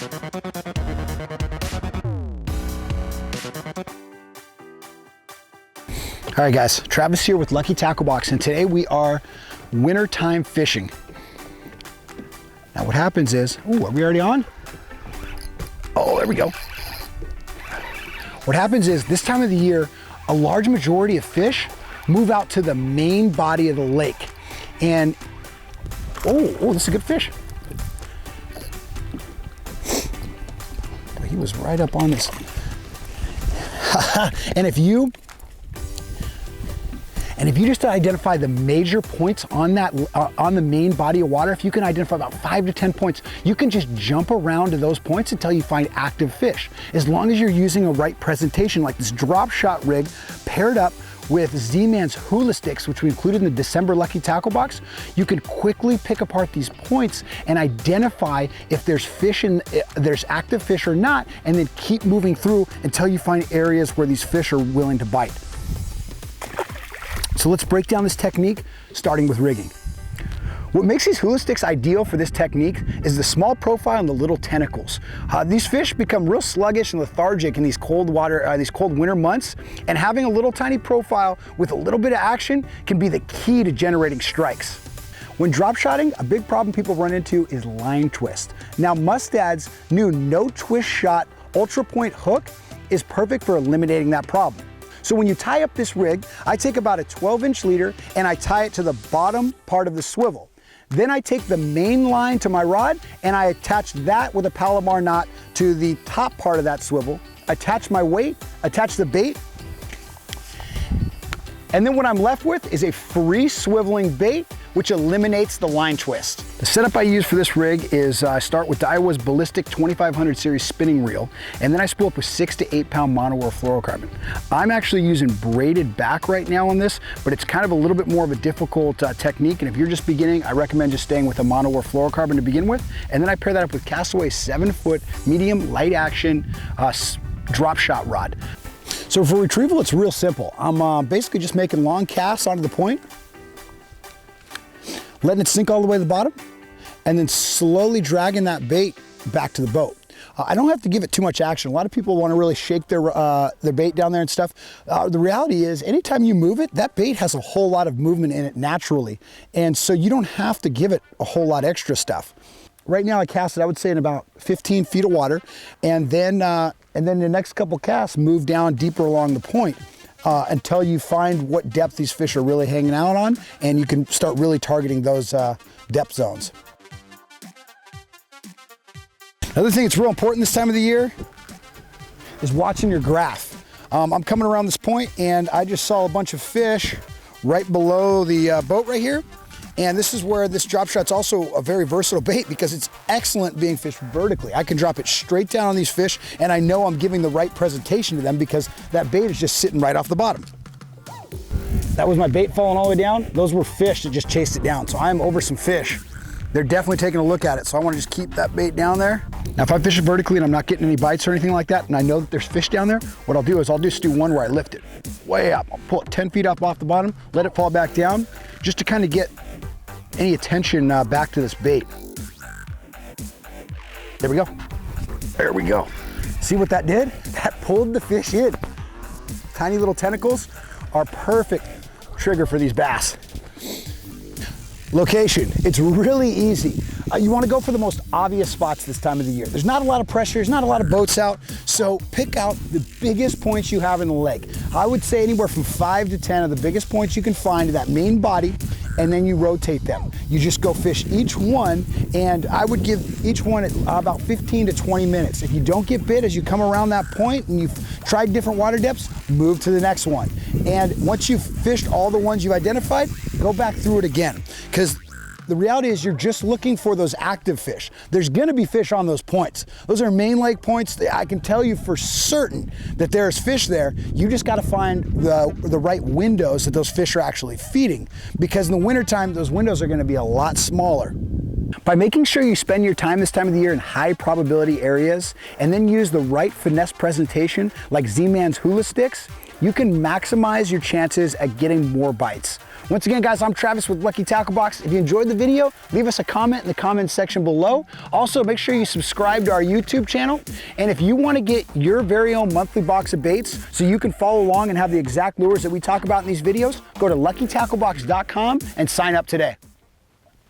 All right guys, Travis here with Lucky Tackle Box, and today we are wintertime fishing. Now what happens is, ooh, are we already on? Oh, there we go. What happens is this time of the year, a large majority of fish move out to the main body of the lake. And, oh, this is a good fish. Boy, he was right up on this. And if you just identify the major points on that on the main body of water, if you can identify about 5 to 10 points, you can just jump around to those points until you find active fish. As long as you're using a right presentation, like this drop shot rig paired up with Z-Man's Hula sticks, which we included in the December Lucky Tackle Box, you can quickly pick apart these points and identify if there's fish there's active fish or not, and then keep moving through until you find areas where these fish are willing to bite. So let's break down this technique, starting with rigging. What makes these hula sticks ideal for this technique is the small profile and the little tentacles. These fish become real sluggish and lethargic in these cold winter months, and having a little tiny profile with a little bit of action can be the key to generating strikes. When drop shotting, a big problem people run into is line twist. Now, Mustad's new no twist shot ultra point hook is perfect for eliminating that problem. So when you tie up this rig, I take about a 12-inch leader and I tie it to the bottom part of the swivel. Then I take the main line to my rod and I attach that with a Palomar knot to the top part of that swivel, attach my weight, attach the bait, and then what I'm left with is a free swiveling bait, which eliminates the line twist. The setup I use for this rig is I start with Daiwa's Ballistic 2500 series spinning reel, and then I spool up with 6 to 8 pound monowire fluorocarbon. I'm actually using braided back right now on this, but it's kind of a little bit more of a difficult technique, and if you're just beginning, I recommend just staying with a monowire fluorocarbon to begin with, and then I pair that up with Castaway 7-foot medium light action drop shot rod. So for retrieval, it's real simple. I'm basically just making long casts onto the point, letting it sink all the way to the bottom, and then slowly dragging that bait back to the boat. I don't have to give it too much action. A lot of people want to really shake their bait down there and stuff. The reality is, anytime you move it, that bait has a whole lot of movement in it naturally, and so you don't have to give it a whole lot extra stuff. Right now I cast it, I would say, in about 15 feet of water, and then the next couple casts move down deeper along the point until you find what depth these fish are really hanging out on, and you can start really targeting those depth zones. Another thing that's real important this time of the year is watching your graph. I'm coming around this point and I just saw a bunch of fish right below the boat right here. And this is where this drop shot's also a very versatile bait because it's excellent being fished vertically. I can drop it straight down on these fish and I know I'm giving the right presentation to them because that bait is just sitting right off the bottom. That was my bait falling all the way down. Those were fish that just chased it down. So I'm over some fish. They're definitely taking a look at it. So I want to just keep that bait down there. Now, if I fish it vertically and I'm not getting any bites or anything like that, and I know that there's fish down there, what I'll do is I'll just do one where I lift it way up. I'll pull it 10 feet up off the bottom, let it fall back down, just to kind of get any attention back to this bait. There we go. There we go. See what that did? That pulled the fish in. Tiny little tentacles are perfect trigger for these bass. Location, it's really easy. You want to go for the most obvious spots this time of the year. There's not a lot of pressure, there's not a lot of boats out, so pick out the biggest points you have in the lake. I would say anywhere from 5 to 10 of the biggest points you can find in that main body, and then you rotate them. You just go fish each one, and I would give each one about 15 to 20 minutes. If you don't get bit as you come around that point and you've tried different water depths, move to the next one. And once you've fished all the ones you've identified, go back through it again. Because the reality is you're just looking for those active fish. There's gonna be fish on those points. Those are main lake points. I can tell you for certain that there's fish there. You just gotta find the right windows that those fish are actually feeding. Because in the wintertime, those windows are gonna be a lot smaller. By making sure you spend your time this time of the year in high probability areas and then use the right finesse presentation like Z-Man's Hula sticks, you can maximize your chances at getting more bites. Once again, guys, I'm Travis with Lucky Tackle Box. If you enjoyed the video, leave us a comment in the comments section below. Also, make sure you subscribe to our YouTube channel. And if you want to get your very own monthly box of baits so you can follow along and have the exact lures that we talk about in these videos, go to luckytacklebox.com and sign up today.